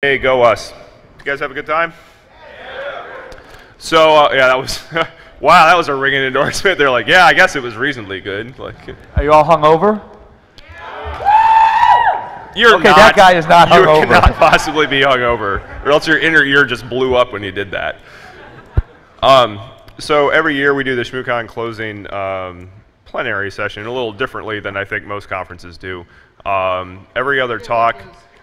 Hey, go us. You guys have a good time? So, yeah, that was, wow, that was a ringing endorsement. They're like, yeah, I guess it was reasonably good. Like, are you all hungover? You're okay, not. That guy is not hungover. You cannot possibly be hungover, or else your inner ear just blew up when you did that. So every year we do the ShmooCon closing plenary session a little differently than I think most conferences do. Every other talk.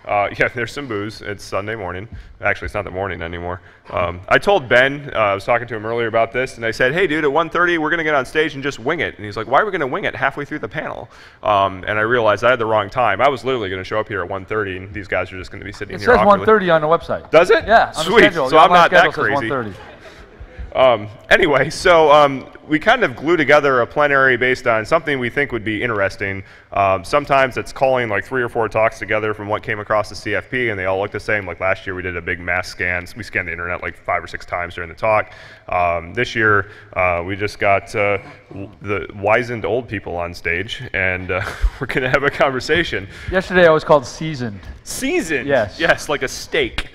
Yeah, there's some booze. It's Sunday morning. Actually, it's not the morning anymore. I told Ben, I was talking to him earlier about this, and I said, hey, dude, at 1:30, we're going to get on stage and just wing it. And he's like, why are we going to wing it halfway through the panel? And I realized I had the wrong time. I was literally going to show up here at 1:30, and these guys are just going to be sitting here awkwardly. It says 1:30 on the website. Does it? Yeah, on Sweet. the schedule. So I'm not that says crazy. 1:30. Anyway, so we kind of glue together a plenary based on something we think would be interesting. Sometimes it's calling like 3 or 4 talks together from what came across the CFP, and they all look the same. Like last year, we did a big mass scan. We scanned the internet like 5 or 6 times during the talk. This year, we just got the wizened old people on stage, and we're going to have a conversation. Yesterday, I was called seasoned. Seasoned? Yes. Yes, like a steak.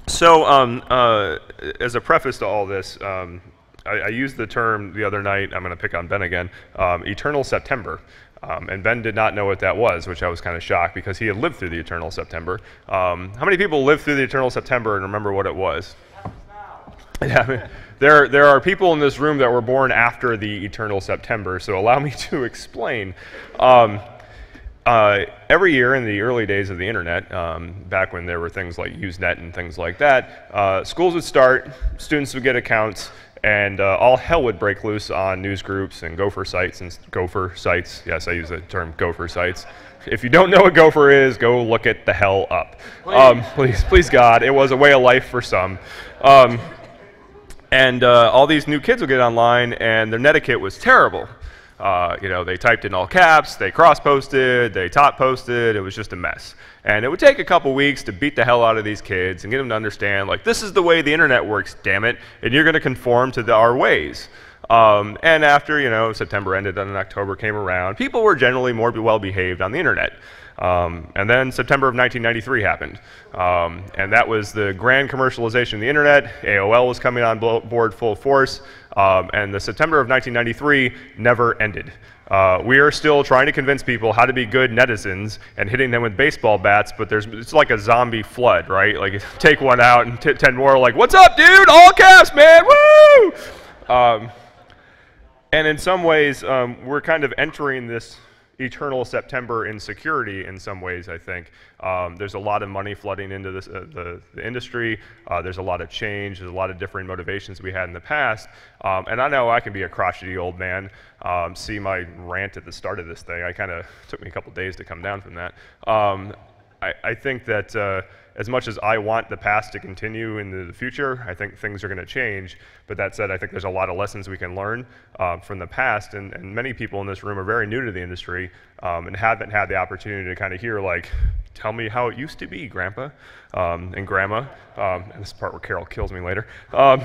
So, as a preface to all this, I used the term the other night, I'm going to pick on Ben again, Eternal September. And Ben did not know what that was, which I was kind of shocked because he had lived through the Eternal September. How many people lived through the Eternal September and remember what it was? Yeah, there are people in this room that were born after the Eternal September, so allow me to explain. Every year in the early days of the internet, back when there were things like Usenet and things like that, schools would start, students would get accounts, and all hell would break loose on news groups and gopher sites and gopher sites. Yes, I use the term gopher sites. If you don't know what gopher is, go look it the hell up. Please God, it was a way of life for some. And all these new kids would get online, and their netiquette was terrible. You know, they typed in all caps, they cross-posted, they top-posted, it was just a mess. And it would take a couple weeks to beat the hell out of these kids and get them to understand, like, this is the way the internet works, damn it, and you're going to conform to our ways. And after, you know, September ended and October came around, people were generally more well-behaved on the internet. And then September of 1993 happened. And that was the grand commercialization of the internet. AOL was coming on board full force. And the September of 1993 never ended. We are still trying to convince people how to be good netizens and hitting them with baseball bats, but it's like a zombie flood, right? Like, you take one out and 10 more are like, what's up, dude? All caps, man, woo! And in some ways, we're kind of entering this eternal September insecurity in some ways, I think. There's a lot of money flooding into this, the industry. There's a lot of change. There's a lot of different motivations we had in the past. And I know I can be a crotchety old man. See my rant at the start of this thing. Took me a couple days to come down from that. I think that as much as I want the past to continue into the future, I think things are going to change. But that said, I think there's a lot of lessons we can learn from the past. And many people in this room are very new to the industry and haven't had the opportunity to kind of hear, like, tell me how it used to be, Grandpa and Grandma. And this is the part where Carol kills me later. I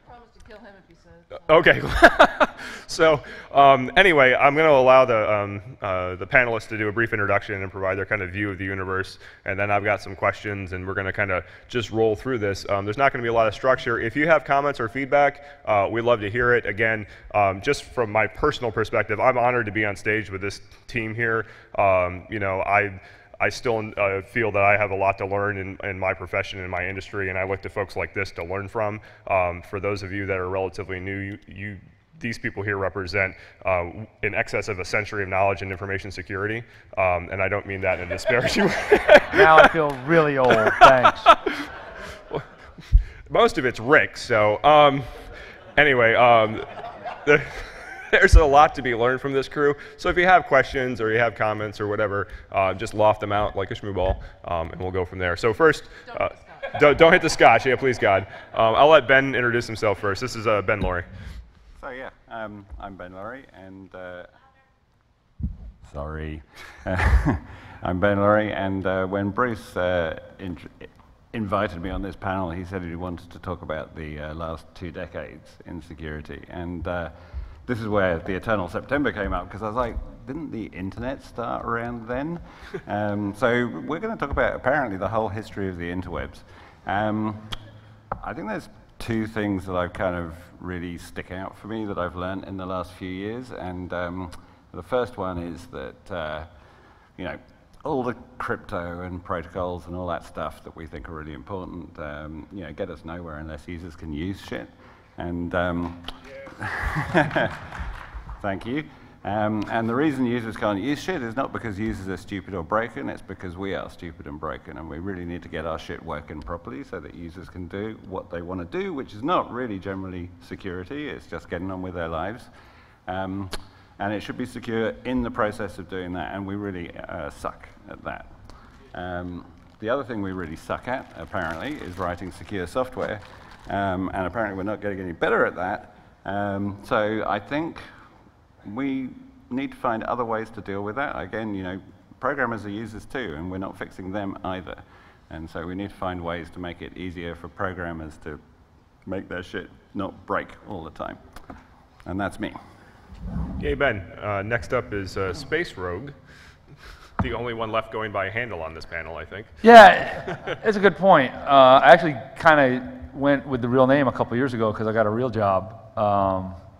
promise to kill him if he says. Okay. So anyway, I'm going to allow the panelists to do a brief introduction and provide their kind of view of the universe, and then I've got some questions, and we're going to kind of just roll through this. There's not going to be a lot of structure. If you have comments or feedback, we'd love to hear it. Again, just from my personal perspective, I'm honored to be on stage with this team here. You know, I still feel that I have a lot to learn in my profession, in my industry, and I look to folks like this to learn from. For those of you that are relatively new, these people here represent in excess of a century of knowledge in information security, and I don't mean that in a disparaging way. Now I feel really old, thanks. Well, most of it's Rick, so anyway, there's a lot to be learned from this crew. So if you have questions or you have comments or whatever, just loft them out like a shmoo ball, and we'll go from there. So first, don't hit the scotch. Yeah, please, God. I'll let Ben introduce himself first. This is Ben Laurie. So yeah, I'm Ben Laurie, and I'm Ben Laurie, and when Bruce invited me on this panel, he said he wanted to talk about the last 2 decades in security, and this is where the Eternal September came up, because I was like, didn't the internet start around then? So we're going to talk about apparently the whole history of the interwebs. I think there's two things that I've kind of really stick out for me that I've learned in the last few years, and the first one is that you know, all the crypto and protocols and all that stuff that we think are really important, you know, get us nowhere unless users can use shit. And thank you. And the reason users can't use shit is not because users are stupid or broken, it's because we are stupid and broken, and we really need to get our shit working properly so that users can do what they want to do, which is not really generally security, it's just getting on with their lives. And it should be secure in the process of doing that, and we really suck at that. The other thing we really suck at, apparently, is writing secure software, and apparently we're not getting any better at that. So I think we need to find other ways to deal with that. Again, you know, programmers are users too, and we're not fixing them either. And so we need to find ways to make it easier for programmers to make their shit not break all the time. And that's me. Yay, Ben. Next up is Space Rogue, the only one left going by a handle on this panel, I think. Yeah, it's a good point. I actually kind of went with the real name a couple years ago because I got a real job,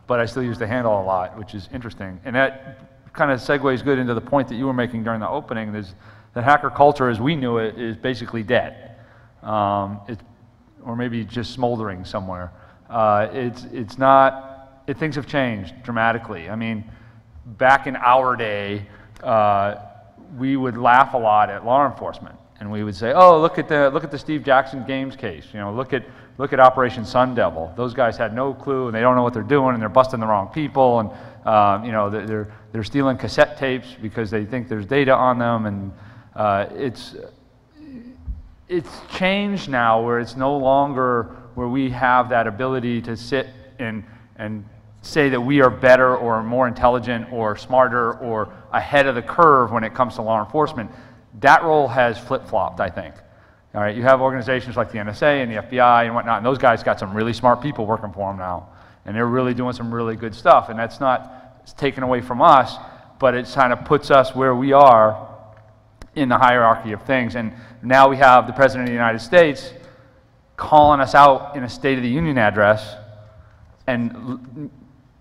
but I still use the handle a lot, which is interesting. And that kind of segues good into the point that you were making during the opening, is that hacker culture as we knew it is basically dead, or maybe just smoldering somewhere. It's not. Things have changed dramatically. I mean, back in our day, we would laugh a lot at law enforcement, and we would say, "Oh, look at the Steve Jackson Games case. You know, look at Operation Sun Devil. Those guys had no clue, and they don't know what they're doing, and they're busting the wrong people, and you know, they're stealing cassette tapes because they think there's data on them, and it's changed now where it's no longer where we have that ability to sit and say that we are better or more intelligent or smarter or ahead of the curve when it comes to law enforcement. That role has flip-flopped, I think. All right, you have organizations like the NSA and the FBI and whatnot, and those guys got some really smart people working for them now, and they're really doing some really good stuff, and that's not, it's taken away from us, but it kind of puts us where we are in the hierarchy of things. And now we have the President of the United States calling us out in a State of the Union address and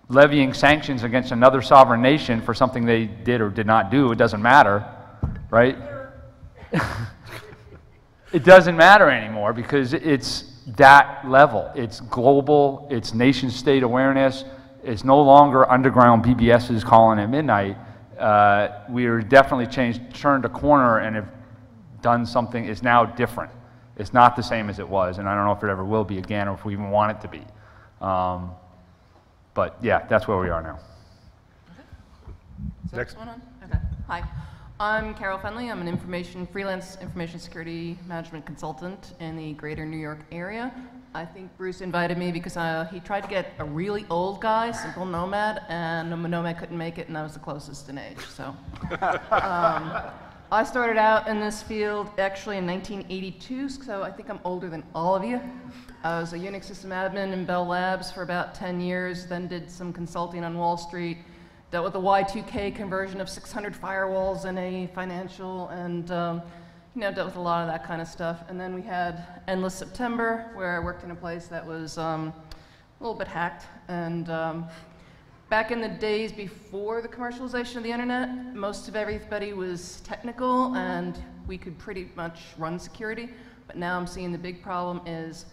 levying sanctions against another sovereign nation for something they did or did not do. It doesn't matter, right? It doesn't matter anymore because it's that level. It's global, it's nation state awareness. It's no longer underground BBSs calling at midnight. We are definitely turned a corner and have done something. It's now different. It's not the same as it was, and I don't know if it ever will be again or if we even want it to be. But yeah, that's where we are now. So next one on? Okay. Hi. I'm Carol Fenley. I'm an freelance information security management consultant in the greater New York area. I think Bruce invited me because he tried to get a really old guy, Simple Nomad, and Nomad couldn't make it, and I was the closest in age. So I started out in this field actually in 1982, so I think I'm older than all of you. I was a Unix system admin in Bell Labs for about 10 years, then did some consulting on Wall Street, dealt with the Y2K conversion of 600 firewalls in a financial, and you know, dealt with a lot of that kind of stuff. And then we had Endless September, where I worked in a place that was a little bit hacked. And back in the days before the commercialization of the internet, most of everybody was technical, and we could pretty much run security. But now I'm seeing the big problem is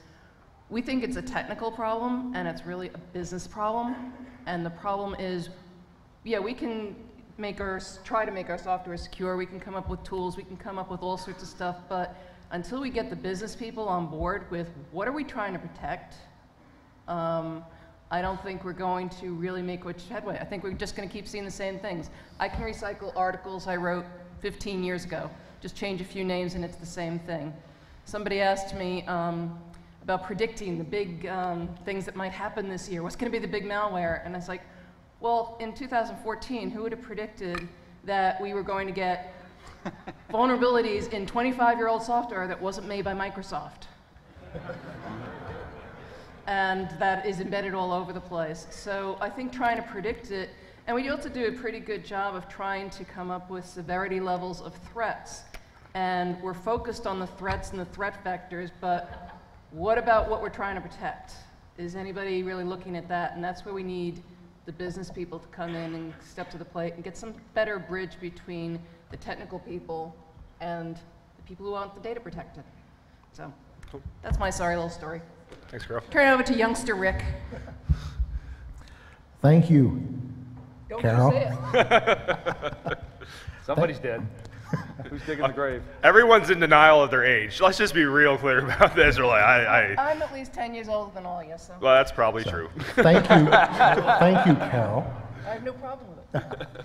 we think it's a technical problem, and it's really a business problem. And the problem is, yeah, we can try to make our software secure, we can come up with tools, we can come up with all sorts of stuff, but until we get the business people on board with what are we trying to protect, I don't think we're going to really make much headway. I think we're just going to keep seeing the same things. I can recycle articles I wrote 15 years ago, just change a few names and it's the same thing. Somebody asked me about predicting the big things that might happen this year. What's going to be the big malware? And I was like, well, in 2014, who would have predicted that we were going to get vulnerabilities in 25-year-old software that wasn't made by Microsoft? And that is embedded all over the place. So I think trying to predict it And we also do a pretty good job of trying to come up with severity levels of threats. And we're focused on the threats and the threat vectors, but what about what we're trying to protect? Is anybody really looking at that? And that's where we need the business people to come in and step to the plate and get some better bridge between the technical people and the people who want the data protected. So that's my sorry little story. Thanks, girl. Turn it over to youngster Rick. Thank you, Don't Carol. say it. Somebody's dead. Who's digging the grave? Everyone's in denial of their age. Let's just be real clear about this. We're like, I'm at least 10 years older than all of you, so well, that's probably true. Thank you, thank you, Carol. I have no problem with it.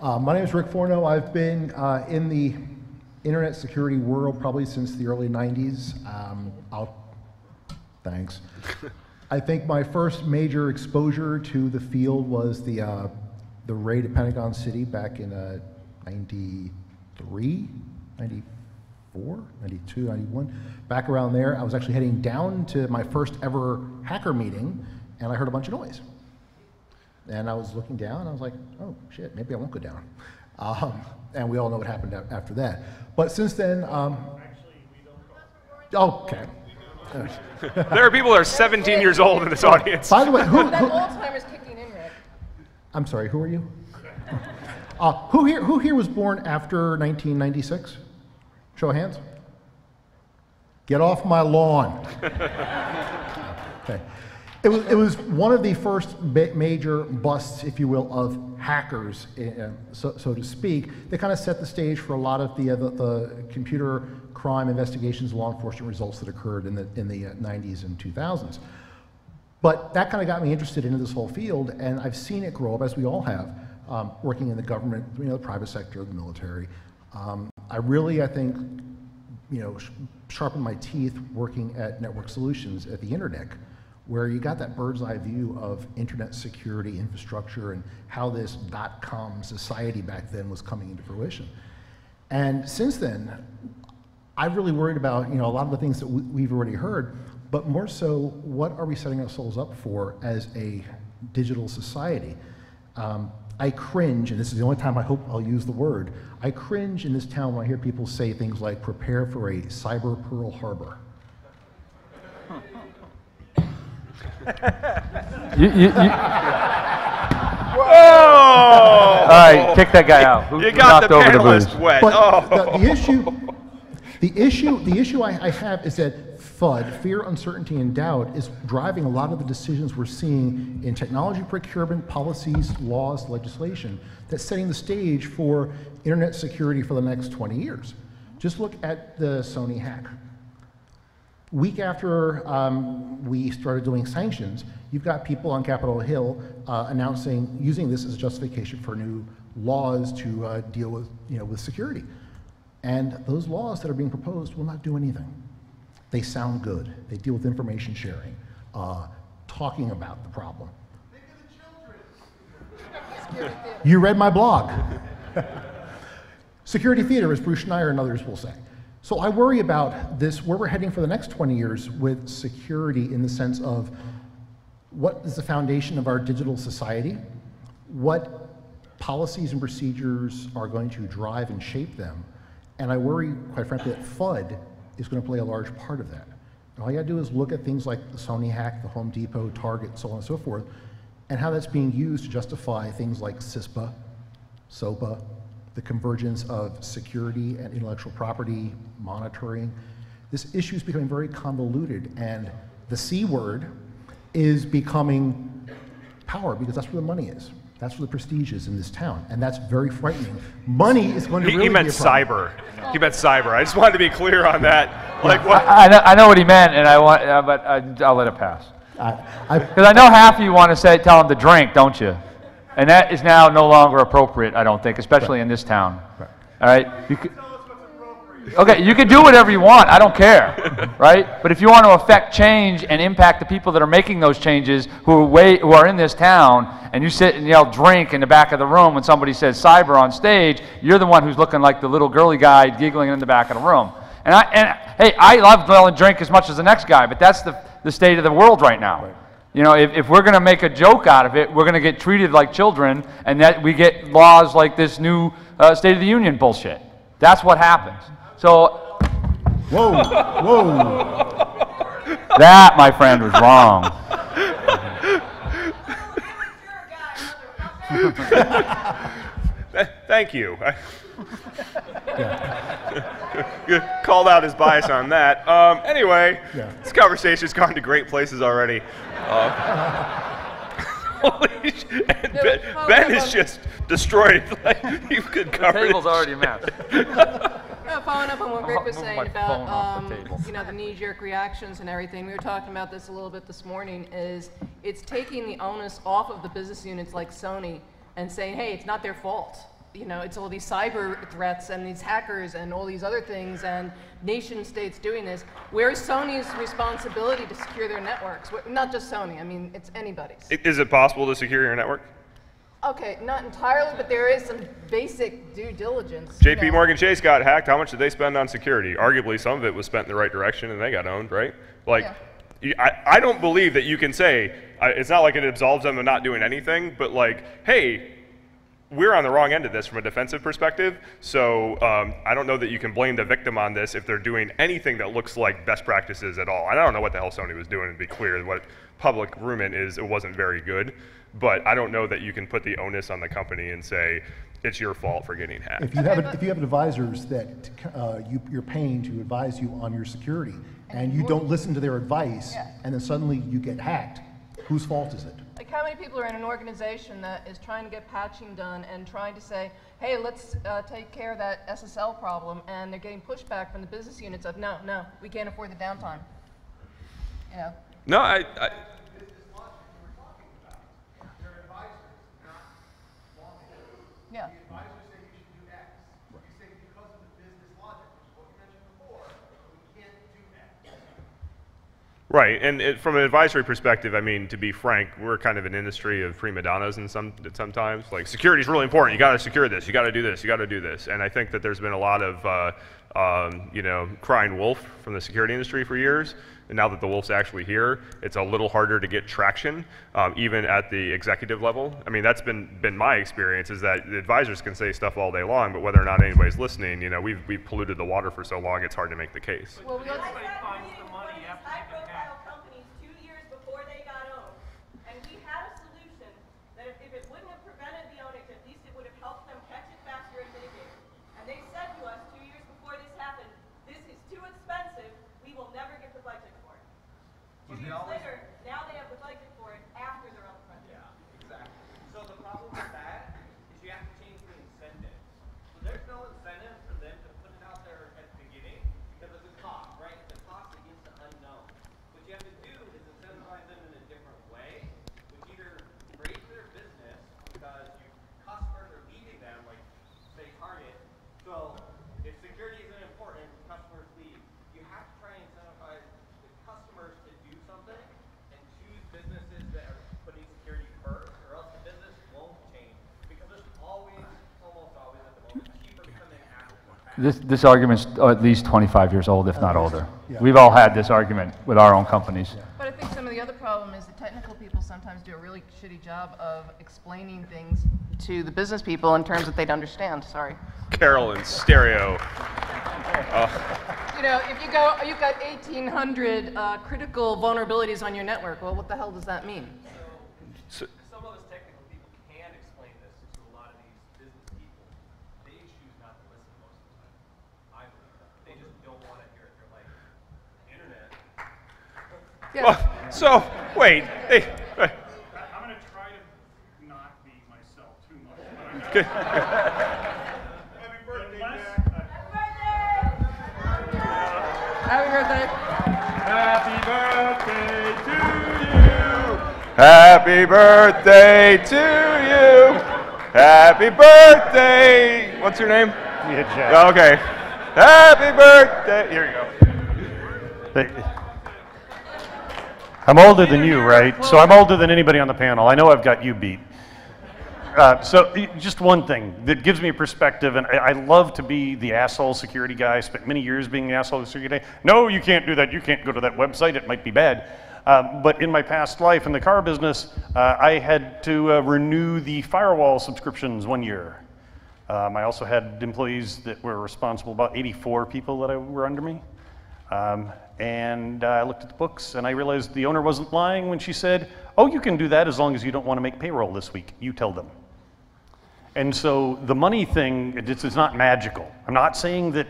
My name is Rick Forno. I've been in the internet security world probably since the early 90s. Thanks. I think my first major exposure to the field was the raid at Pentagon City back in 93, 94, 92, 91. Back around there, I was actually heading down to my first ever hacker meeting, and I heard a bunch of noise. And I was looking down, and I was like, oh shit, maybe I won't go down. And we all know what happened after that. But since then, okay. There are people that are 17 years old in this audience. By the way, That Alzheimer's kicking in, Rick. I'm sorry, who are you? Who here was born after 1996? Show of hands. Get off my lawn. Okay. It was one of the first major busts, if you will, of hackers, so to speak. They kind of set the stage for a lot of the computer crime investigations, law enforcement results that occurred in the 90s and 2000s. But that kind of got me interested into this whole field, and I've seen it grow up, as we all have, working in the government, the private sector, the military. I really, I think, sharpened my teeth working at Network Solutions at the Internet, where you got that bird's eye view of internet security infrastructure and how this .com society back then was coming into fruition. And since then, I've really worried about a lot of the things that we've already heard, but more so, what are we setting ourselves up for as a digital society? I cringe, and this is the only time I hope I'll use the word, I cringe in this town when I hear people say things like, prepare for a cyber Pearl Harbor. Whoa! All right, kick that guy out. You got the panelist wet. But the issue I have is that FUD, fear, uncertainty, and doubt, is driving a lot of the decisions we're seeing in technology procurement, policies, laws, legislation, that's setting the stage for internet security for the next 20 years. Just look at the Sony hack. Week after we started doing sanctions, you've got people on Capitol Hill using this as a justification for new laws to deal with, with security. And those laws that are being proposed will not do anything. They sound good. They deal with information sharing, talking about the problem. You read my blog. Security theater, as Bruce Schneier and others will say. So I worry about this, where we're heading for the next 20 years with security in the sense of what is the foundation of our digital society, what policies and procedures are going to drive and shape them, and I worry, quite frankly, that FUD is going to play a large part of that. All you gotta do is look at things like the Sony hack, the Home Depot, Target, so on and so forth, and how that's being used to justify things like CISPA, SOPA, the convergence of security and intellectual property monitoring. This issue is becoming very convoluted, and the C word is becoming power, because that's where the money is. That's where the prestige is in this town, and that's very frightening. Money is going to really He meant be a problem. cyber. He meant cyber. I just wanted to be clear on that. Like what? I know what he meant, and I'll let it pass. Because I know half of you want to tell him to drink, don't you? And that is now no longer appropriate, I don't think, especially in this town. Right. All right? Okay, you can do whatever you want. I don't care, right? But if you want to affect change and impact the people that are making those changes who are in this town, and you sit and yell drink in the back of the room when somebody says cyber on stage, you're the one who's looking like the little girly guy giggling in the back of the room. And hey, I love to drink as much as the next guy, but that's the state of the world right now. Right. You know, if we're going to make a joke out of it, we're going to get treated like children, and that we get laws like this new State of the Union bullshit. That's what happens. So Whoa, whoa. that, my friend, was wrong. Thank you. Called out his bias on that. Anyway, this conversation's gone to great places already. Holy shit. And Ben is just destroyed. Like, you could cover The table's it. already a mess. Following up on what Rick was I'll move saying my phone off about, the table. you know, the knee-jerk reactions and everything, we were talking about this a little bit this morning, is it's taking the onus off of the business units like Sony and saying, hey, it's not their fault. You know, it's all these cyber threats and these hackers and all these other things and nation states doing this. Where's Sony's responsibility to secure their networks? Not just Sony, I mean, it's anybody's. Is it possible to secure your network? Okay, not entirely, but there is some basic due diligence. JP Morgan Chase got hacked. How much did they spend on security? Arguably, some of it was spent in the right direction, and they got owned, right? Like, I don't believe that you can say, it's not like it absolves them of not doing anything, but like, hey, we're on the wrong end of this from a defensive perspective, so I don't know that you can blame the victim on this if they're doing anything that looks like best practices at all. I don't know what the hell Sony was doing, to be clear. What public rumor is, it wasn't very good, but I don't know that you can put the onus on the company and say, it's your fault for getting hacked. If you have advisors that you're paying to advise you on your security, and you don't listen to their advice, and then suddenly you get hacked, whose fault is it? Like, how many people are in an organization that is trying to get patching done and trying to say, hey, let's take care of that SSL problem, and they're getting pushback from the business units of, no, we can't afford the downtime. You know? No, I Yeah. Right, and from an advisory perspective, I mean, to be frank, we're kind of an industry of prima donnas and sometimes. Like, security is really important. You got to secure this. You got to do this. You got to do this. And I think that there's been a lot of, you know, crying wolf from the security industry for years. And now that the wolf's actually here, it's a little harder to get traction, even at the executive level. I mean, that's been my experience, is that the advisors can say stuff all day long, but whether or not anybody's listening, you know, we've polluted the water for so long, it's hard to make the case. Well, we also, high-profile companies 2 years before they got owned, and we had a solution that if it wouldn't have prevented the ownage, at least it would have helped them catch it faster and mitigate it. And they said to us 2 years before this happened, this is too expensive, we will never get the budget for it. 2 years later, now they have the budget for it after they're on the front. Yeah, exactly. So the problem with that is you have to change the incentives. So there's no incentive for them to put it out there at the beginning because of the cost, right? The cost against the unknown. What you have to do is incentivize them in a different way, which either raise their business because your customers are leaving them, like say Target. So if security isn't important, customers leave. You have to try and incentivize the customers to do something and choose businesses that are putting security first, or else the business won't change because it's always, almost always at the moment, cheaper to come in after the fact. This argument's at least 25 years old, if not older. Yeah. We've all had this argument with our own companies. but I think some of the other problem is the technical people sometimes do a really shitty job of explaining things to the business people in terms that they'd understand. Sorry. Carol in stereo. You know, if you go, you've got 1,800 critical vulnerabilities on your network. Well, what the hell does that mean? So, Some of us technical people can explain this to a lot of these business people. They choose not to listen most of the time. I believe that. They just don't want to hear it. They're like, internet. Yeah. well, so wait. Hey, I'm going to try to not be myself too much. But Happy birthday, Jack. Happy birthday. Happy birthday to you. Happy birthday to you. Happy birthday. What's your name? Yeah, Jack. Okay. Happy birthday. Here you go. I'm older than you, right? So I'm older than anybody on the panel. I know I've got you beat. Just one thing that gives me perspective, and I love to be the asshole security guy. I spent many years being the asshole security guy. No, you can't do that. You can't go to that website. It might be bad. But in my past life in the car business, I had to renew the firewall subscriptions 1 year. I also had employees that were responsible, about 84 people that were under me. And I looked at the books and I realized the owner wasn't lying when she said, oh, you can do that as long as you don't want to make payroll this week. You tell them. And so the money thing, it's not magical. I'm not saying that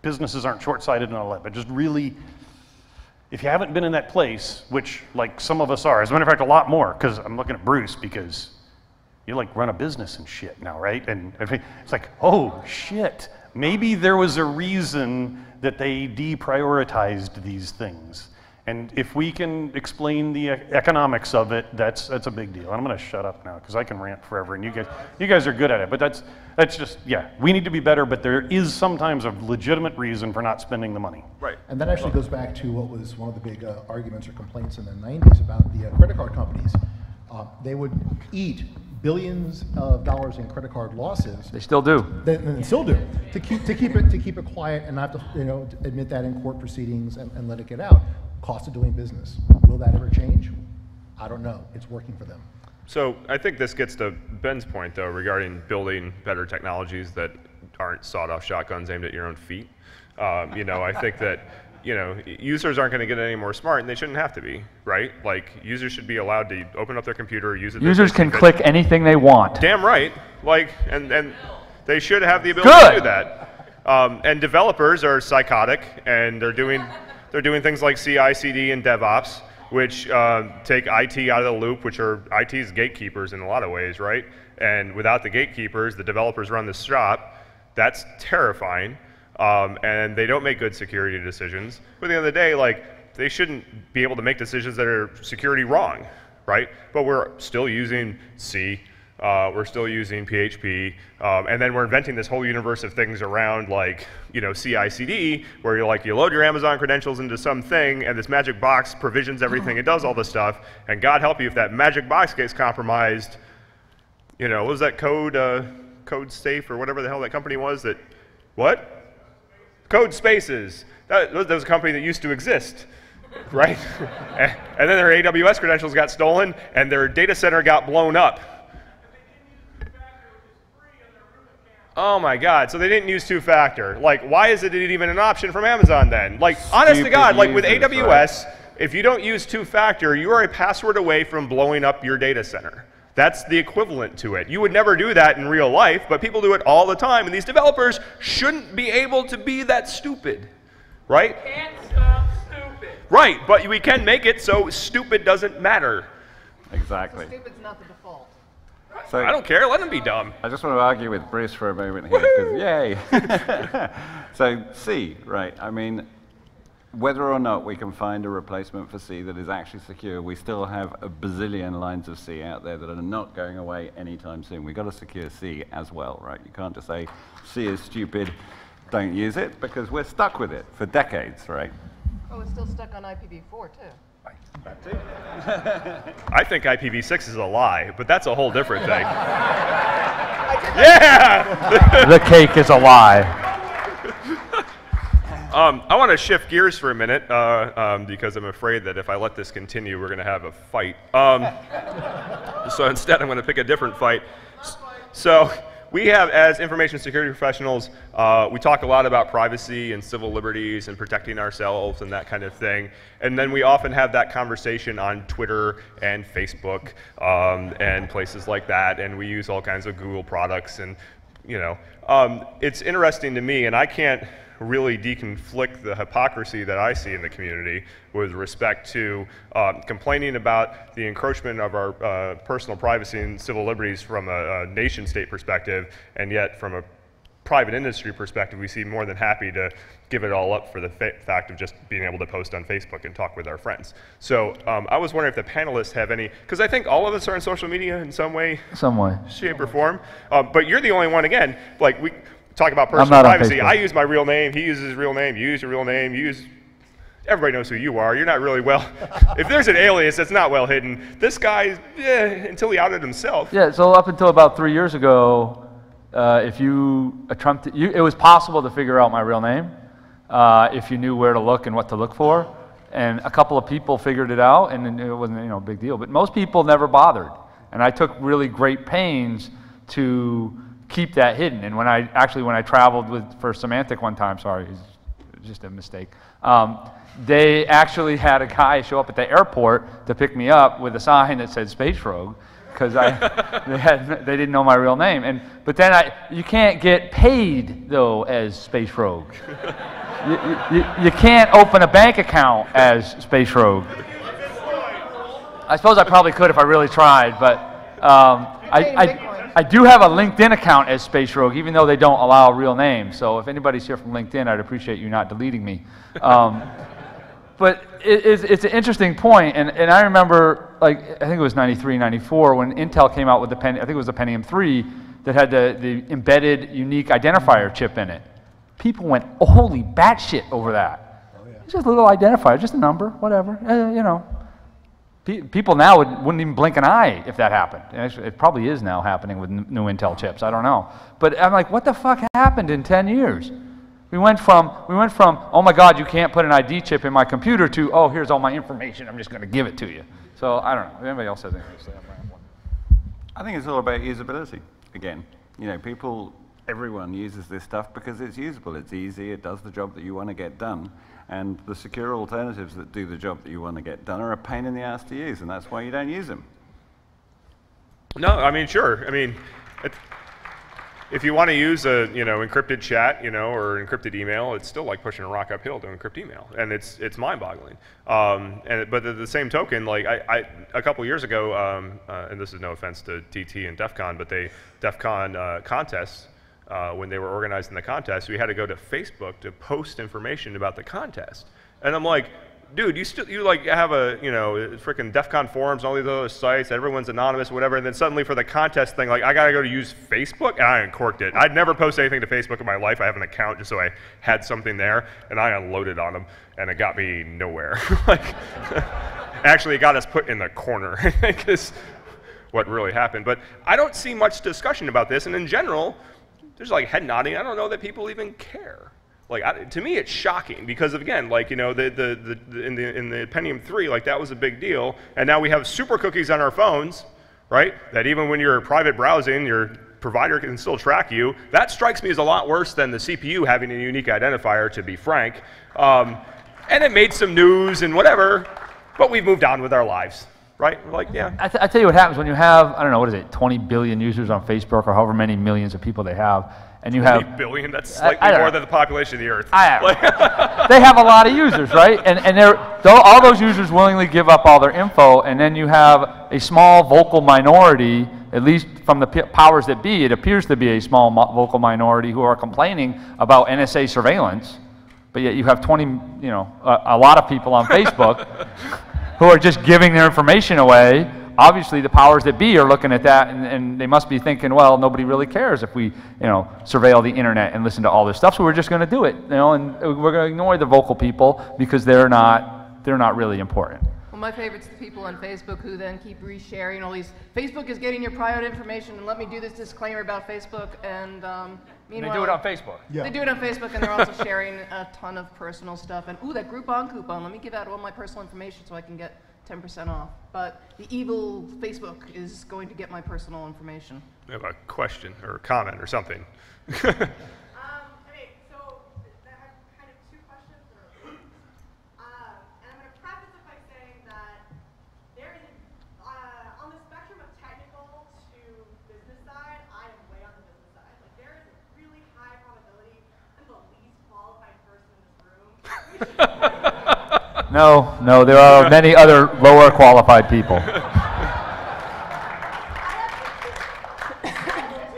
businesses aren't short-sighted and all that, but just really, if you haven't been in that place, which like some of us are, as a matter of fact, a lot more, because I'm looking at Bruce, because you like run a business and shit now, right? And it's like, oh shit, maybe there was a reason that they deprioritized these things. And if we can explain the economics of it, that's a big deal. And I'm gonna shut up now, because I can rant forever, and you guys are good at it, but that's just, yeah, we need to be better, but there is sometimes a legitimate reason for not spending the money. Right. And that actually goes back to what was one of the big arguments or complaints in the 90s about the credit card companies. They would eat billions of dollars in credit card losses. They still do. They still do. To keep it quiet and not to admit that in court proceedings and let it get out. Cost of doing business. Will that ever change? I don't know. It's working for them. So I think this gets to Ben's point, though, regarding building better technologies that aren't sawed-off shotguns aimed at your own feet. I think that users aren't going to get any more smart, and they shouldn't have to be, right? Like, users should be allowed to open up their computer, use it. Users can click anything they want. Damn right. Like, and they should have the ability to do that. And developers are psychotic, and they're doing things like CI/CD and DevOps, which take IT out of the loop, which are IT's gatekeepers in a lot of ways, right? And without the gatekeepers, the developers run the shop. That's terrifying. And they don't make good security decisions. But at the end of the day, like, they shouldn't be able to make decisions that are security wrong, right? But we're still using C, we're still using PHP, and then we're inventing this whole universe of things around, like, CI/CD, where you load your Amazon credentials into something, and this magic box provisions everything. It does all this stuff, and God help you if that magic box gets compromised. What was that Code Safe or whatever the hell that company was that, what? Code Spaces. That was a company that used to exist, right? And then their AWS credentials got stolen, and their data center got blown up. Oh my God, so they didn't use two-factor. Like, why is it even an option from Amazon then? Like, honest to God, like with AWS, if you don't use two-factor, you are a password away from blowing up your data center. That's the equivalent to it. You would never do that in real life, but people do it all the time, and these developers shouldn't be able to be that stupid, right? Can't stop stupid. Right, but we can make it so stupid doesn't matter. Exactly. So stupid's not the default. So I don't care, let them be dumb. I just want to argue with Bruce for a moment here, because yay. So C, right, I mean, whether or not we can find a replacement for C that is actually secure, we still have a bazillion lines of C out there that are not going away anytime soon. We've got to secure C as well, right? You can't just say C is stupid, don't use it, because we're stuck with it for decades, right? Oh, it's still stuck on IPv4 too. I think IPv6 is a lie, but that's a whole different thing. Yeah! The cake is a lie. I want to shift gears for a minute because I'm afraid that if I let this continue, we're going to have a fight. So instead, I'm going to pick a different fight. So we have, as information security professionals, we talk a lot about privacy and civil liberties and protecting ourselves and that kind of thing. And then we often have that conversation on Twitter and Facebook and places like that. And we use all kinds of Google products. And, it's interesting to me, and I can't really deconflict the hypocrisy that I see in the community with respect to complaining about the encroachment of our personal privacy and civil liberties from a nation-state perspective, and yet from a private industry perspective, we seem more than happy to give it all up for the fact of just being able to post on Facebook and talk with our friends. So I was wondering if the panelists have any, because I think all of us are on social media in some way, shape, or form, but you're the only one, again, like we talk about personal privacy. I use my real name, he uses his real name, you use your real name, everybody knows who you are. You're not really well. If there's an alias that's not well hidden, this guy, until he outed himself. Yeah, so up until about 3 years ago, if you attempted, it was possible to figure out my real name if you knew where to look and what to look for. And a couple of people figured it out, and it wasn't a big deal. But most people never bothered. And I took really great pains to keep that hidden. And when I traveled for Symantec one time, sorry, it's just a mistake. They actually had a guy show up at the airport to pick me up with a sign that said Space Rogue, because they didn't know my real name. But then you can't get paid though as Space Rogue. You can't open a bank account as Space Rogue. I suppose I probably could if I really tried, but I do have a LinkedIn account as Space Rogue, even though they don't allow real names. So if anybody's here from LinkedIn, I'd appreciate you not deleting me. But it's an interesting point, and I remember, like, I think it was 93, 94, when Intel came out with I think it was the Pentium 3, that had the embedded unique identifier chip in it. People went holy batshit over that. Oh, yeah. It's just a little identifier, just a number, whatever, People now wouldn't even blink an eye if that happened. Actually, it probably is now happening with new Intel chips, I don't know. But I'm like, what the fuck happened in 10 years? We went from, oh my God, you can't put an ID chip in my computer, to, oh, here's all my information, I'm just going to give it to you. So I don't know. If anybody else has anything to say? I think it's all about usability again. Everyone uses this stuff because it's usable, it's easy, it does the job that you want to get done. And the secure alternatives that do the job that you want to get done are a pain in the ass to use, and that's why you don't use them. No, I mean, sure. I mean, if you want to use a encrypted chat, or encrypted email, it's still like pushing a rock uphill to encrypt email, and it's mind-boggling. But at the same token, like a couple years ago, and this is no offense to TT and DEF CON, but DEF CON contests. When they were organizing the contest, we had to go to Facebook to post information about the contest. And I'm like, dude, you like have a, freaking DEF CON forums, all these other sites, everyone's anonymous, whatever, and then suddenly for the contest thing, like, I gotta go to use Facebook? And I uncorked it. I'd never post anything to Facebook in my life. I have an account just so I had something there, and I unloaded on them, and it got me nowhere. Actually, it got us put in the corner, I think is what really happened. But I don't see much discussion about this, and in general, there's like head nodding. I don't know that people even care. Like, to me, it's shocking because, again, like, in the Pentium 3, like, that was a big deal, and now we have super cookies on our phones, right? That even when you're private browsing, your provider can still track you. That strikes me as a lot worse than the CPU having a unique identifier, to be frank. And it made some news and whatever, but we've moved on with our lives. Right? We're like, yeah. I tell you what happens when you have, I don't know, what is it, 20 billion users on Facebook, or however many millions of people they have, and you have 20 billion? That's slightly more than the population of the Earth. They have a lot of users, right? And all those users willingly give up all their info, and then you have a small vocal minority, at least from the powers that be, it appears to be a small vocal minority who are complaining about NSA surveillance, but yet you have a lot of people on Facebook who are just giving their information away. Obviously, the powers that be are looking at that, and they must be thinking, well, nobody really cares if we, surveil the internet and listen to all this stuff, so we're just going to do it, and we're going to ignore the vocal people because they're not really important. Well, my favorite's the people on Facebook who then keep resharing all these, Facebook is getting your private information, and let me do this disclaimer about Facebook, and meanwhile... They do it on Facebook. Yeah. They do it on Facebook, and they're also sharing a ton of personal stuff, and ooh, that Groupon coupon, let me give out all my personal information so I can get 10% off. But the evil Facebook is going to get my personal information. I have a question or a comment or something. Okay, so I have kind of two questions. And I'm going to preface it by saying that there is, on the spectrum of technical to business side, I am way on the business side. Like, there is a really high probability I'm the least qualified person in this room. No, there are many other lower qualified people.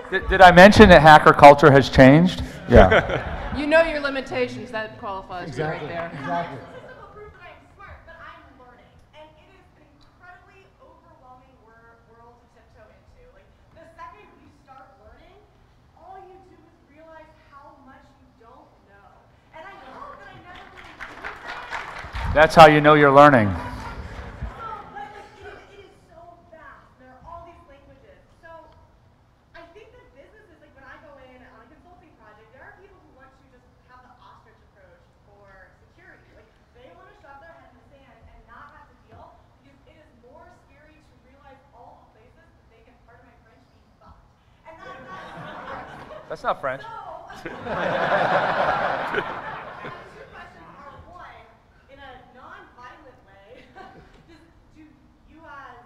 Did I mention that hacker culture has changed? Yeah. You know your limitations, that qualifies you right there. Exactly. Statistical proof that I'm smart, but I'm learning. And it is an incredibly overwhelming world to tiptoe into. Like, the second you start learning, all you do is realize how much you don't know. And I hope that I never really do that. That's how you know you're learning. But it is so vast. There are all these languages. So I think that businesses, like when I go in on a consulting project, there are people who want to just have the ostrich approach for security. Like they want to shove their head in the sand and not have to deal because it is more scary to realize all the places that they can, pardon my French, be fucked. And That's not French. two questions are, one, in a non-violent way, do you as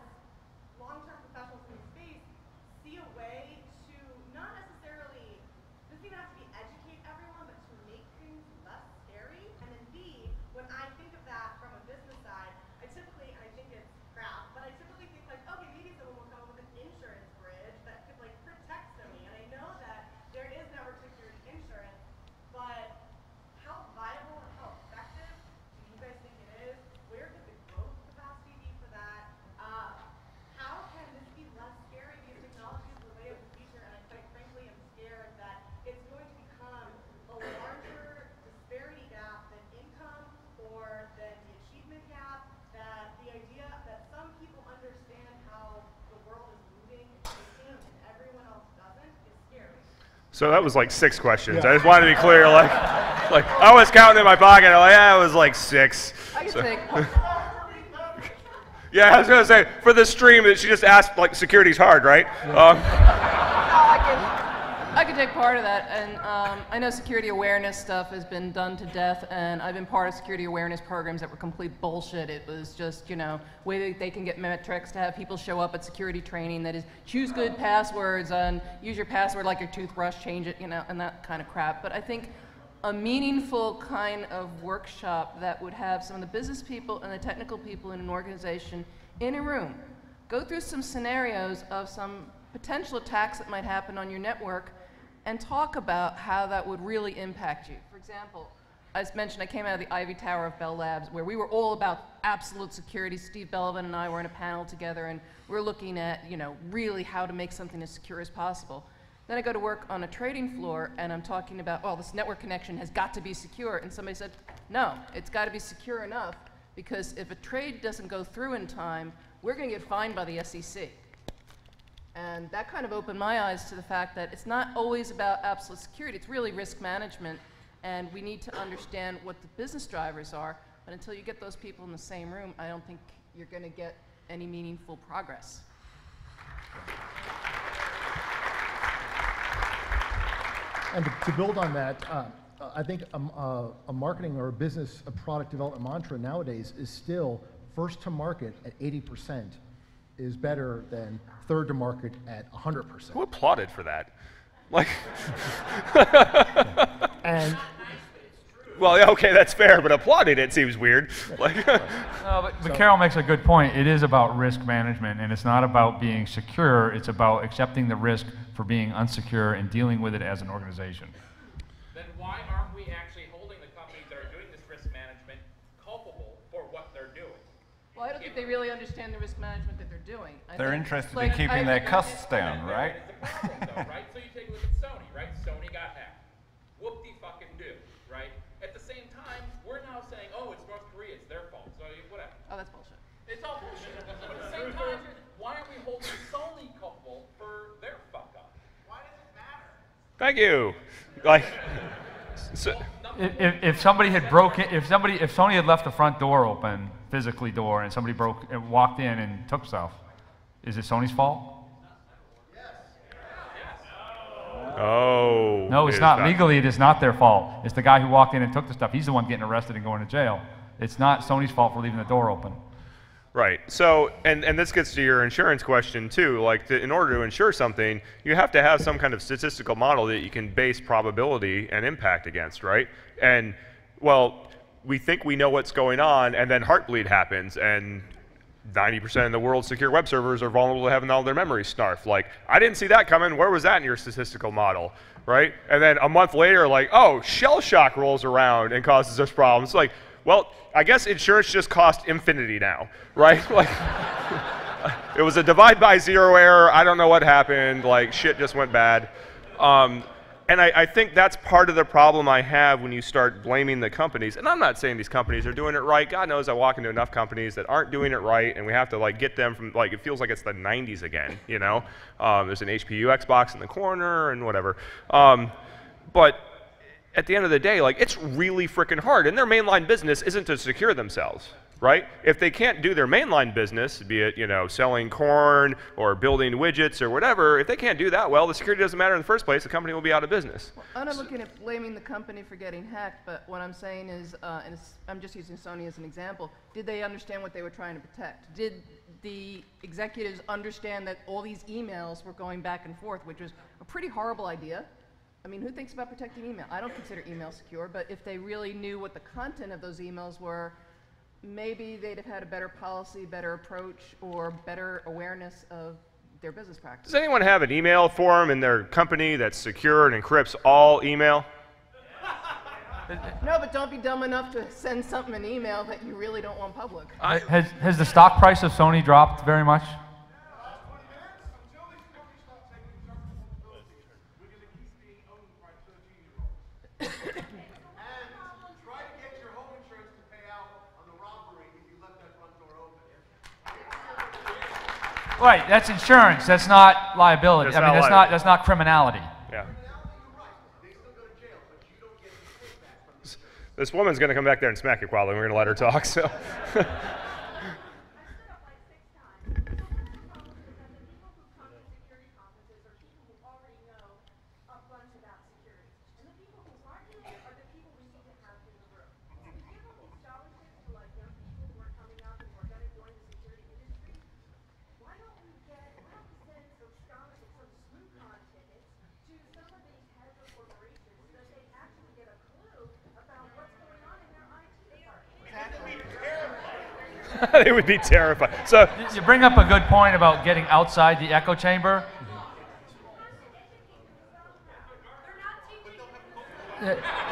long-term professionals in the space see a way to not necessarily, this doesn't have to be educate everyone, but to make things less scary? And then B, when I think of that from a business side, I typically, and I think it's crap, but I typically think like, okay, maybe someone will come up with an insurance bridge that could like protect Sony. And I know that there is network security insurance, but how viable and how effective do you guys think it is? Where could the growth capacity be for that? How can this be less scary? Because technology is the way of the future, and I quite frankly am scared that it's going to become a larger disparity gap than income or than the achievement gap, that the idea that some people understand how the world is moving and shifting and everyone else doesn't is scary. So that was like 6 questions. I just wanted to be clear, like I was counting in my pocket. I'm like, yeah, it was like 6. I can So- take. Yeah, I was gonna say for the stream that she just asked, like security's hard, right? I could take part of that, and I know security awareness stuff has been done to death, and I've been part of security awareness programs that were complete bullshit. It was just, way that they can get metrics to have people show up at security training that is choose good passwords and use your password like your toothbrush, change it, and that kind of crap. But I think a meaningful kind of workshop that would have some of the business people and the technical people in an organization in a room go through some scenarios of some potential attacks that might happen on your network and talk about how that would really impact you. For example, as mentioned, I came out of the Ivy Tower of Bell Labs where we were all about absolute security. Steve Belvin and I were in a panel together and we're looking at, really how to make something as secure as possible. Then I go to work on a trading floor and I'm talking about, oh, this network connection has got to be secure. And somebody said, no, it's got to be secure enough because if a trade doesn't go through in time, we're going to get fined by the SEC. And that kind of opened my eyes to the fact that it's not always about absolute security, it's really risk management, and we need to understand what the business drivers are, but until you get those people in the same room, I don't think you're going to get any meaningful progress. And to build on that, I think a marketing or a business, a product development mantra nowadays is still first to market at 80% is better than third to market at 100%. Who applauded for that? Like, And well, yeah, okay, that's fair, but applauding it seems weird. Like, No, but Carol makes a good point. It is about risk management, and it's not about being secure. It's about accepting the risk for being unsecure and dealing with it as an organization. Then why aren't we actually holding the companies that are doing this risk management culpable for what they're doing? Well, I don't think they really understand the risk management that they're doing. They're interested in keeping their costs down, right? It's a problem though, right? So you take a look at Sony, right? Sony got hacked. Whoop-de-fucking-do, right? At the same time, we're now saying, oh, it's North Korea, it's their fault, so whatever. Oh, that's bullshit. It's all bullshit. But at the same time, why aren't we holding Sony culpable for their fuck-up? Why does it matter? thank you. Like, so, If somebody had broken, if Sony had left the front door open, physically door, and somebody walked in and took stuff, is it Sony's fault? oh. No, it's it is not. Legally, it is not their fault. It's the guy who walked in and took the stuff. He's the one getting arrested and going to jail. It's not Sony's fault for leaving the door open. Right. So, and this gets to your insurance question too. Like, in order to insure something, you have to have some kind of statistical model that you can base probability and impact against, right? And, well, we think we know what's going on, and then Heartbleed happens, and 90% of the world's secure web servers are vulnerable to having all their memory snarfed. Like, I didn't see that coming. Where was that in your statistical model, right? And then a month later, like, oh, shell shock rolls around and causes us problems. It's like, well, I guess insurance just cost infinity now, right? Like, it was a divide by zero error. I don't know what happened. Like, shit just went bad. And I think that's part of the problem I have when you start blaming the companies. And I'm not saying these companies are doing it right. God knows I walk into enough companies that aren't doing it right, and we have to like get them from, like, it feels like it's the 90s again, you know? There's an HP Xbox in the corner and whatever. But at the end of the day, like, it's really freaking hard. And their mainline business isn't to secure themselves, right? If they can't do their mainline business, be it, you know, selling corn or building widgets or whatever, if they can't do that well, the security doesn't matter in the first place. The company will be out of business. Well, I'm not looking at blaming the company for getting hacked, but what I'm saying is, and I'm just using Sony as an example, did they understand what they were trying to protect? Did the executives understand that all these emails were going back and forth, which was a pretty horrible idea? I mean, who thinks about protecting email? I don't consider email secure, but if they really knew what the content of those emails were, maybe they'd have had a better policy, better approach, or better awareness of their business practices. Does anyone have an email form in their company that's secure and encrypts all email? No, but don't be dumb enough to send something in email that you really don't want public. Has the stock price of Sony dropped very much? Right, that's insurance. That's not liability. That's I mean, not that's not criminality. Yeah. This woman's going to come back there and smack you, Quali, and we're going to let her talk. So. They would be terrified. So you bring up a good point about getting outside the echo chamber.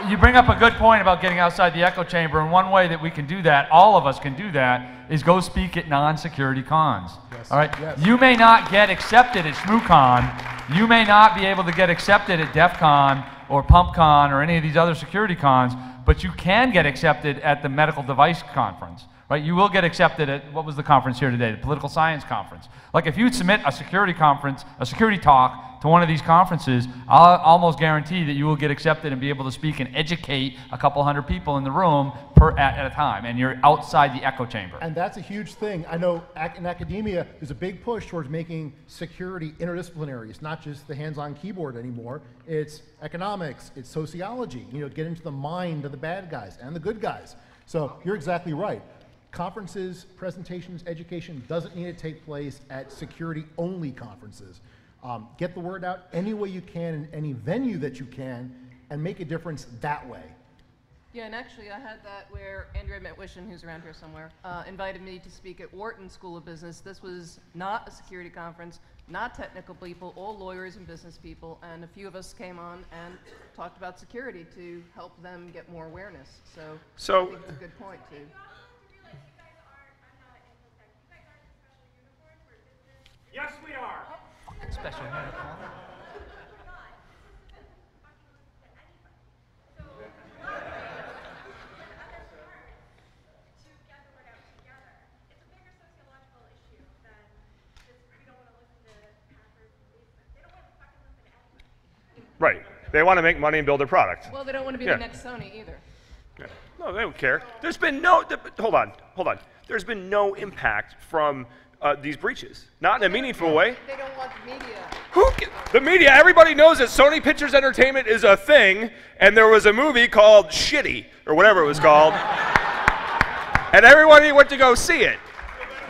You bring up a good point about getting outside the echo chamber, and one way that we can do that, all of us can do that, is go speak at non-security cons. Yes. All right? Yes. You may not get accepted at ShmooCon. You may not be able to get accepted at DEF CON or PumpCon or any of these other security cons, but you can get accepted at the medical device conference. Right? You will get accepted at, what was the conference here today? The political science conference. Like, if you submit a security conference, a security talk to one of these conferences, I'll almost guarantee that you will get accepted and be able to speak and educate a couple hundred people in the room at a time, and you're outside the echo chamber. And that's a huge thing. I know in academia, there's a big push towards making security interdisciplinary. It's not just the hands-on keyboard anymore. It's economics, it's sociology. You know, get into the mind of the bad guys and the good guys. So you're exactly right. Conferences, presentations, education doesn't need to take place at security-only conferences. Get the word out any way you can in any venue that you can and make a difference that way. Yeah, and actually I had that where Andrea Metwishin, who's around here somewhere, invited me to speak at Wharton School of Business. This was not a security conference, not technical people, all lawyers and business people, and a few of us came on and talked about security to help them get more awareness. So I think it's a good point too. Yes, we are. Special uniform. right, they want to make money and build their product. Well, they don't want to be the next Sony either. Yeah. No, they don't care. There's been no. Hold on. There's been no impact from these breaches, not in a meaningful way. They don't want the media. The media, everybody knows that Sony Pictures Entertainment is a thing, and there was a movie called Shitty, or whatever it was called, and everybody went to go see it.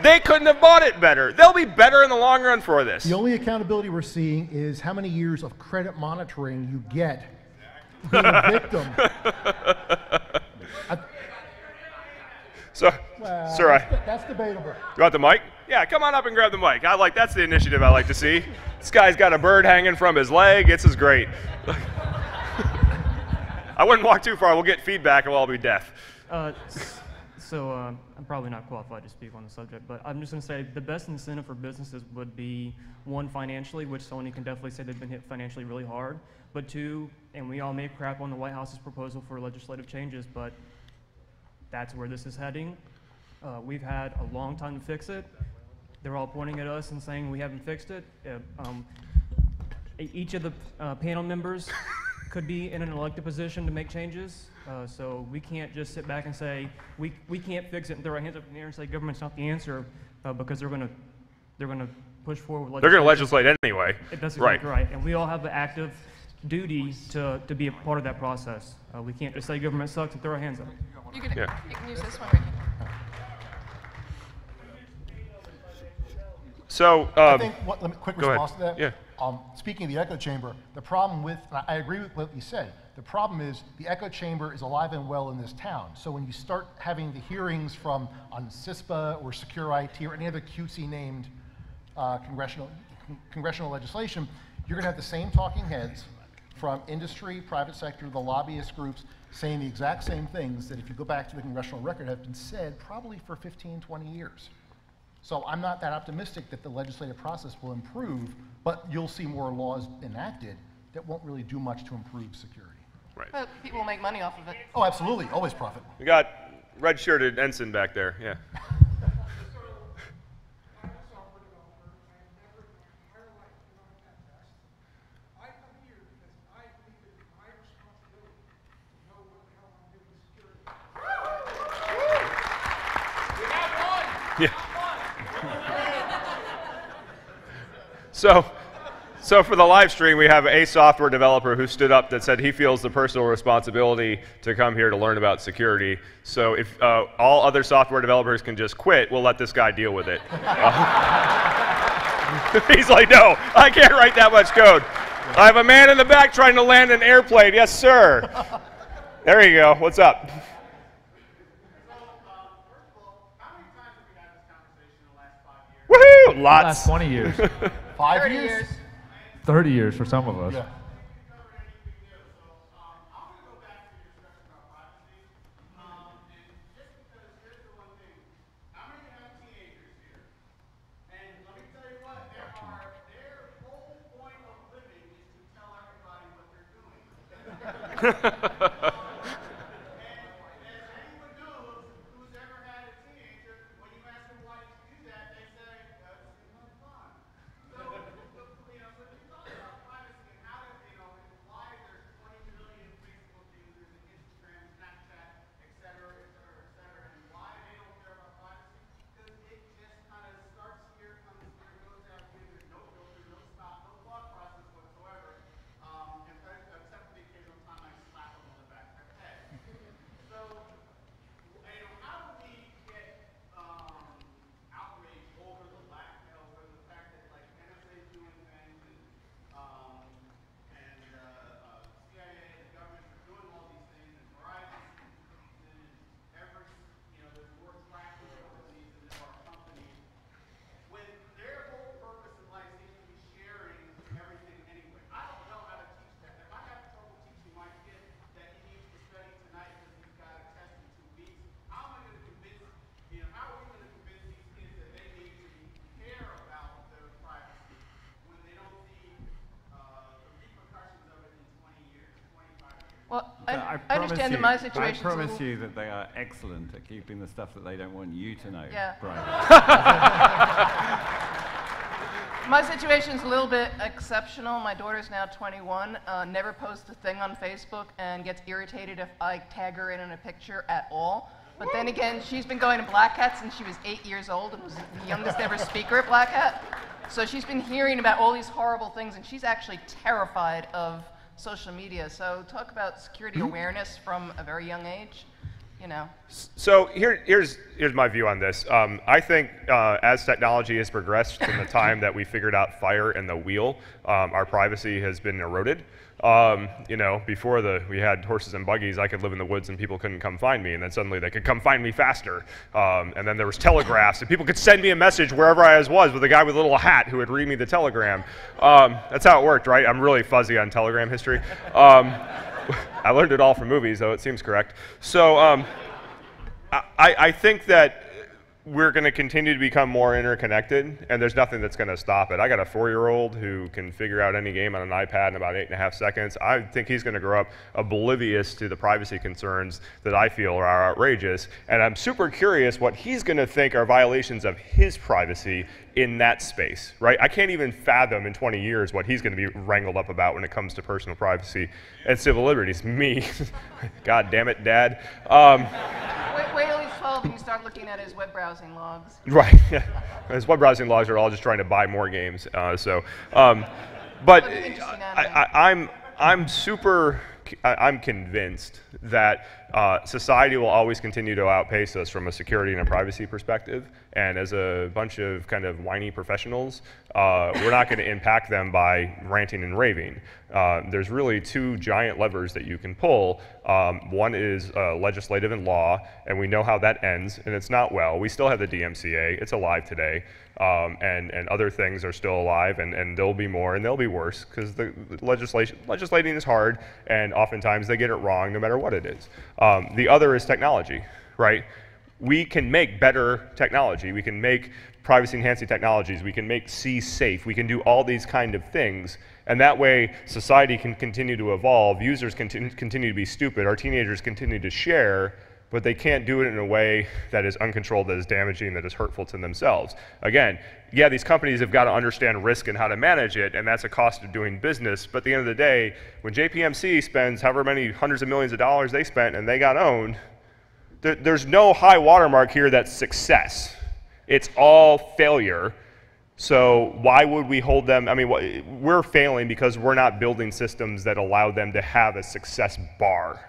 They couldn't have bought it better. They'll be better in the long run for this. The only accountability we're seeing is how many years of credit monitoring you get being a victim. Well, sir, that's debatable. You want the mic? Yeah, come on up and grab the mic. That's the initiative I like to see. This guy's got a bird hanging from his leg. This is great. I wouldn't walk too far. We'll get feedback and we'll all be deaf. So I'm probably not qualified to speak on the subject, but I'm just going to say the best incentive for businesses would be, one, financially, which Sony can definitely say they've been hit financially really hard, but two, and we all made crap on the White House's proposal for legislative changes, but that's where this is heading. We've had a long time to fix it. They're all pointing at us and saying we haven't fixed it. Each of the panel members could be in an elected position to make changes. So we can't just sit back and say we can't fix it and throw our hands up in the air and say government's not the answer, because they're going to push forward. They're going to legislate anyway. That's exactly right. And we all have the active duty to be a part of that process. We can't just say government sucks and throw our hands up. You can use this one, Ricky. So I think, let me quick go response ahead. to that. Yeah. Speaking of the echo chamber, the problem with, and I agree with what you said, the problem is the echo chamber is alive and well in this town. So when you start having the hearings on CISPA or Secure IT or any other cutesy named congressional legislation, you're going to have the same talking heads from industry, private sector, the lobbyist groups, saying the exact same things that if you go back to the congressional record have been said probably for 15, 20 years. So I'm not that optimistic that the legislative process will improve, but you'll see more laws enacted that won't really do much to improve security. Right. But people will make money off of it. Oh, absolutely, always profit. We got red-shirted ensign back there. Yeah. Yeah. So for the live stream, we have a software developer who stood up that said he feels the personal responsibility to come here to learn about security. So if all other software developers can just quit, we'll let this guy deal with it. He's like, no, I can't write that much code. I have a man in the back trying to land an airplane. Yes, sir. There you go. What's up? Woohoo! Lots. Last 20 years. 5 years? 30 years for some of us. Yeah. Well, I understand that my situation. I promise you that they are excellent at keeping the stuff that they don't want you to know. Yeah. Private. My situation's a little bit exceptional. My daughter's now 21, never posts a thing on Facebook, and gets irritated if I tag her in a picture at all. But then again, she's been going to Black Hat since she was 8 years old and was the youngest ever speaker at Black Hat. So she's been hearing about all these horrible things, and she's actually terrified of social media. So talk about security awareness from a very young age, you know. So here's my view on this. I think as technology has progressed from the time that we figured out fire and the wheel, our privacy has been eroded. You know, before we had horses and buggies, I could live in the woods and people couldn't come find me, and then suddenly they could come find me faster. And then there was telegraphs, and people could send me a message wherever I was with a guy with a little hat who would read me the telegram. That's how it worked, right? I'm really fuzzy on telegram history. I learned it all from movies, though it seems correct. So I think that we're going to continue to become more interconnected, and there's nothing that's going to stop it. I got a 4-year-old who can figure out any game on an iPad in about 8.5 seconds. I think he's going to grow up oblivious to the privacy concerns that I feel are outrageous, and I'm super curious what he's going to think are violations of his privacy in that space, right? I can't even fathom in 20 years what he's going to be wrangled up about when it comes to personal privacy and civil liberties. Me, God damn it, Dad. Wait till he's 12 and you start looking at his web browsing logs. Right. His web browsing logs are all just trying to buy more games. But I'm convinced that society will always continue to outpace us from a security and a privacy perspective. And as a bunch of kind of whiny professionals, we're not going to impact them by ranting and raving. There's really 2 giant levers that you can pull. One is legislative and law, and we know how that ends, and it's not well. We still have the DMCA. It's alive today. And other things are still alive, and there'll be more, and they'll be worse, because the legislating is hard, and oftentimes they get it wrong no matter what it is. The other is technology, right? We can make better technology. We can make privacy-enhancing technologies. We can make C safe. We can do all these kind of things, and that way society can continue to evolve. Users can continue to be stupid. Our teenagers continue to share, but they can't do it in a way that is uncontrolled, that is damaging, that is hurtful to themselves. Again, yeah, these companies have got to understand risk and how to manage it, and that's a cost of doing business. But at the end of the day, when JPMC spends however many hundreds of millions of dollars they spent and they got owned, there's no high watermark here that's success. It's all failure. So why would we hold them? I mean, we're failing because we're not building systems that allow them to have a success bar.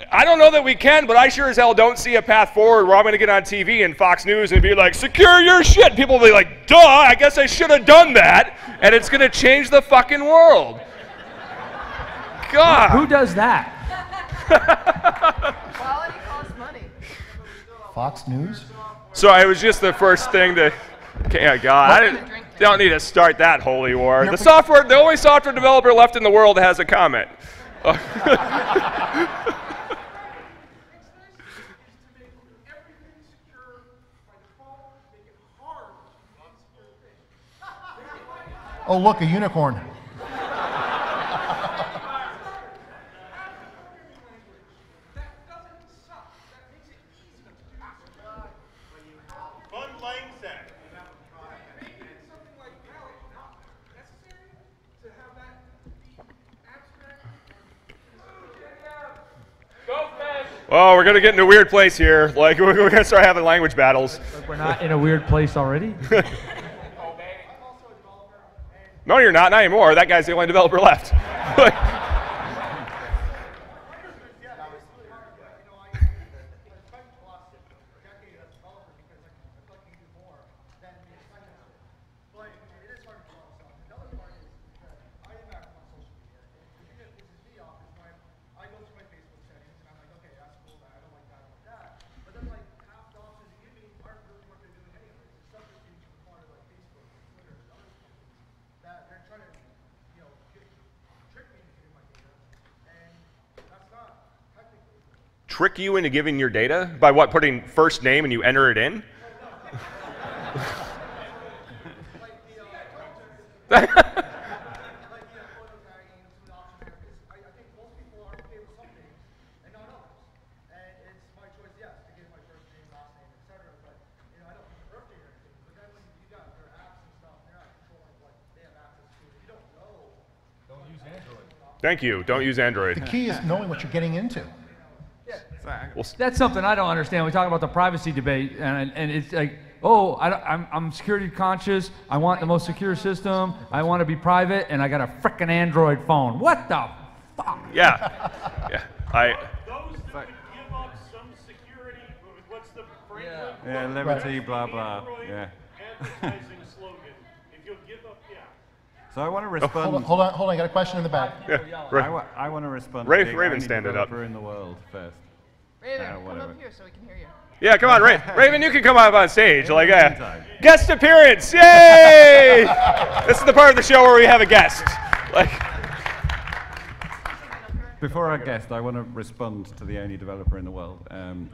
I don't know that we can, but I sure as hell don't see a path forward where I'm going to get on TV and Fox News and be like, secure your shit. People will be like, duh, I guess I should have done that. And it's going to change the fucking world. God. Who does that? Quality costs money. Fox News? So it was just the first thing to, yeah, God, I don't need to start that holy war. The only software developer left in the world has a comment. Oh, look, a unicorn. Oh, we're going to get in a weird place here. Like, we're going to start having language battles. We're not in a weird place already? No, you're not. Not anymore. That guy's the only developer left. Trick you into giving your data? By what, putting first name and you enter it in? Thank you. Don't use Android. The key is knowing what you're getting into. That's something I don't understand. We talk about the privacy debate, and it's like, oh, I'm security conscious. I want the most secure system. I want to be private, and I got a frickin' Android phone. What the fuck? Yeah. Yeah. Those that could give up some security, what's the framework? Yeah, liberty, blah, blah. Android Yeah. advertising slogan. If you'll give up, yeah. So I want to respond. Hold on, I got a question in the back. Yeah. I want to respond Raven to the only standing up. developer in the world first. Raven, come whatever. up here so we can hear you. Yeah, come on, Raven, you can come up on stage. Like, guest appearance, yay! This is the part of the show where we have a guest. Like, Before our guest, I want to respond to the only developer in the world. Panel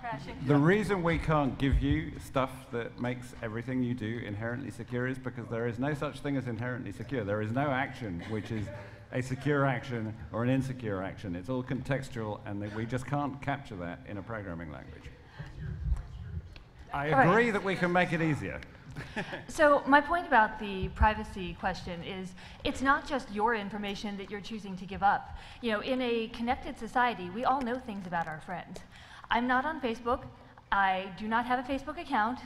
crashing. The reason we can't give you stuff that makes everything you do inherently secure is because there is no such thing as inherently secure. There is no action which is a secure action or an insecure action. It's all contextual, and we just can't capture that in a programming language. I agree that we can make it easier. So my point about the privacy question is it's not just your information that you're choosing to give up. You know, in a connected society, we all know things about our friends. I'm not on Facebook. I do not have a Facebook account.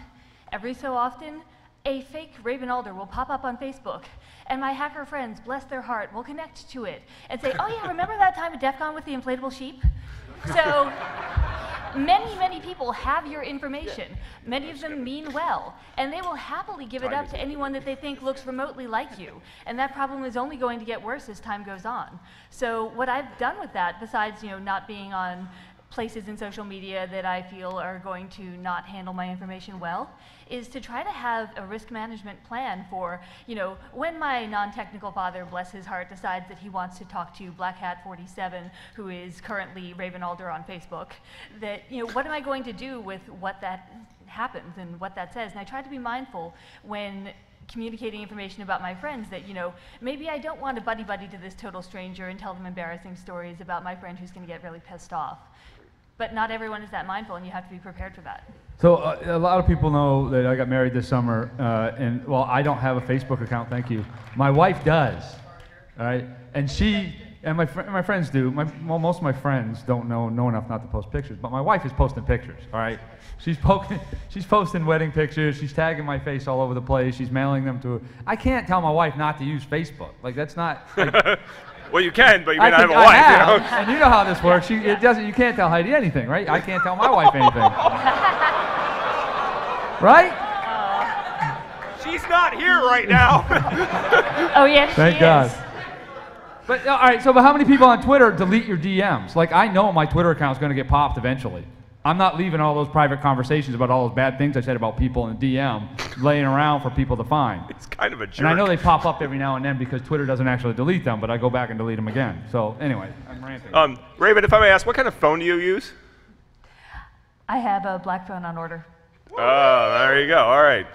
Every so often, a fake Raven Alder will pop up on Facebook, and my hacker friends, bless their heart, will connect to it and say, oh yeah, remember that time at DEF CON with the inflatable sheep? So many people have your information. Many of them mean well, and they will happily give it up to anyone that they think looks remotely like you. And that problem is only going to get worse as time goes on. So what I've done with that, besides not being on places in social media that I feel are going to not handle my information well, is to try to have a risk management plan for, when my non-technical father, bless his heart, decides that he wants to talk to Black Hat 47, who is currently Raven Alder on Facebook, that, what am I going to do with what that happens and what that says? And I try to be mindful when communicating information about my friends that, maybe I don't want to buddy-buddy to this total stranger and tell them embarrassing stories about my friend who's going to get really pissed off. But not everyone is that mindful, and you have to be prepared for that. So a lot of people know that I got married this summer, and well, I don't have a Facebook account, thank you. My wife does, all right? And she, and my friends do. Most of my friends don't know enough not to post pictures, but my wife is posting pictures, all right? She's posting wedding pictures, she's tagging my face all over the place, she's mailing them to her. I can't tell my wife not to use Facebook. Like, that's not... Like, well, you can, but you may not have a wife. And you know how this works. You can't tell Heidi anything, right? I can't tell my wife anything. Right? She's not here right now. Oh, yes, Thank God. But, all right, but how many people on Twitter delete your DMs? Like, I know my Twitter account is going to get popped eventually. I'm not leaving all those private conversations about all those bad things I said about people in DM laying around for people to find. It's kind of a jerk. And I know they pop up every now and then because Twitter doesn't actually delete them, but I go back and delete them again. So anyway, I'm ranting. Raven, if I may ask, what kind of phone do you use? I have a black phone on order. Oh, there you go. All right.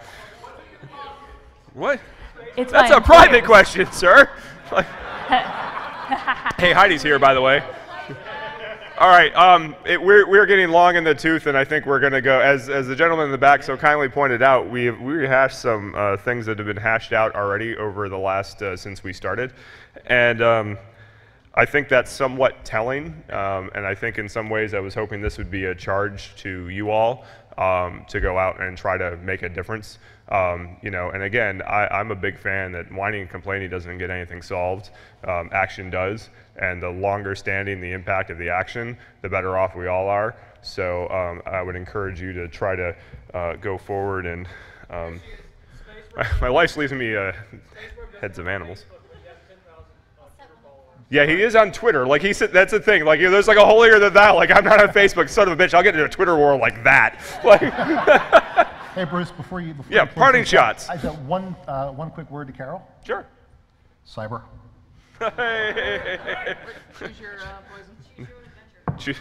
What? That's a private question, sir. Hey, Heidi's here, by the way. All right, we're getting long in the tooth, and I think we're going to go, as the gentleman in the back so kindly pointed out, we rehashed some things that have been hashed out already over the last, since we started. And I think that's somewhat telling, and I think in some ways I was hoping this would be a charge to you all to go out and try to make a difference. And again, I'm a big fan that whining and complaining doesn't get anything solved. Action does, and the longer standing the impact of the action, the better off we all are. So I would encourage you to try to go forward and my wife's leaving me heads of animals. Yeah, he is on Twitter. Like he said, that's the thing. Like there's like a holier than thou. Like I'm not on Facebook, son of a bitch. I'll get into a Twitter war like that. Like. Hey Bruce, before you parting shots. I got one quick word to Carol. Sure. Cyber. Choose your poison.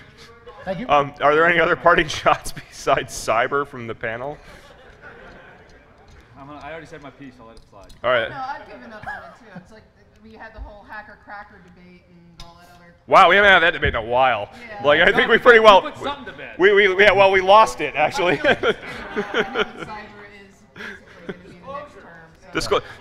Thank you. Are there any other parting shots besides cyber from the panel? I already said my piece. I'll let it slide. All right. No, I've given up on it too. It's like we had the whole hacker-cracker debate and all that other. Wow, we haven't had that debate in a while. Yeah. Like I think we pretty well. Put something to bed. We lost it actually. Cyber is basically going to be the next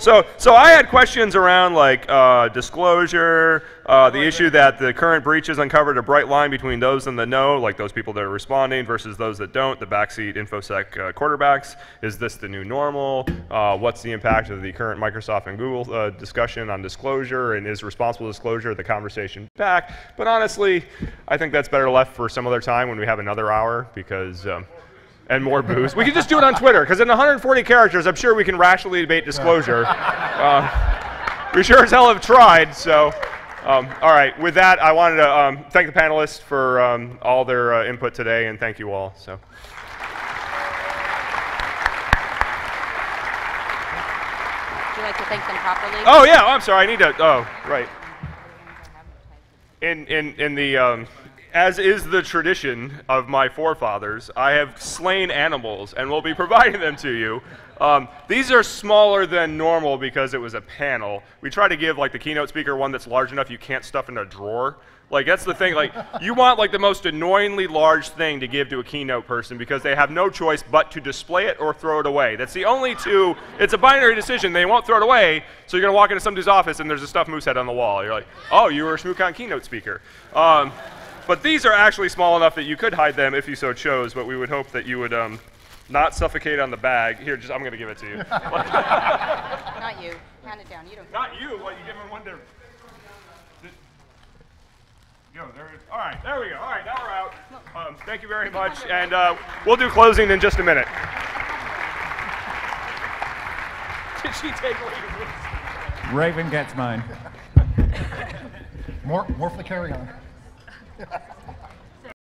term. So I had questions around like disclosure, the issue that the current breaches uncovered a bright line between those in the know, like those people that are responding, versus those that don't, the backseat InfoSec quarterbacks. Is this the new normal? What's the impact of the current Microsoft and Google discussion on disclosure, and is responsible disclosure the conversation back? But honestly, I think that's better left for some other time when we have another hour, because and more booze. We can just do it on Twitter, because in 140 characters, I'm sure we can rationally debate disclosure. We sure as hell have tried, so. All right, with that, I wanted to thank the panelists for all their input today, and thank you all. So. you like to thank them properly? Oh yeah, I'm sorry. I need to. Oh, right. In the as is the tradition of my forefathers, I have slain animals and will be providing them to you. These are smaller than normal because it was a panel. We try to give like the keynote speaker one that's large enough you can't stuff in a drawer. Like that's the thing, like you want like the most annoyingly large thing to give to a keynote person because they have no choice but to display it or throw it away. That's the only two, it's a binary decision, they won't throw it away, so you're gonna walk into somebody's office and there's a stuffed moose head on the wall. You're like, oh, you were a ShmooCon keynote speaker. But these are actually small enough that you could hide them if you so chose, but we would hope that you would not suffocate on the bag. Here, just I'm gonna give it to you. Not you. Hand it down. You don't. Not you, what, you give him one to... Yo, there it is. All right, there we go. All right, now we're out. Thank you very much, and we'll do closing in just a minute. Did she take away your voice? Raven gets mine. More for the carry-on.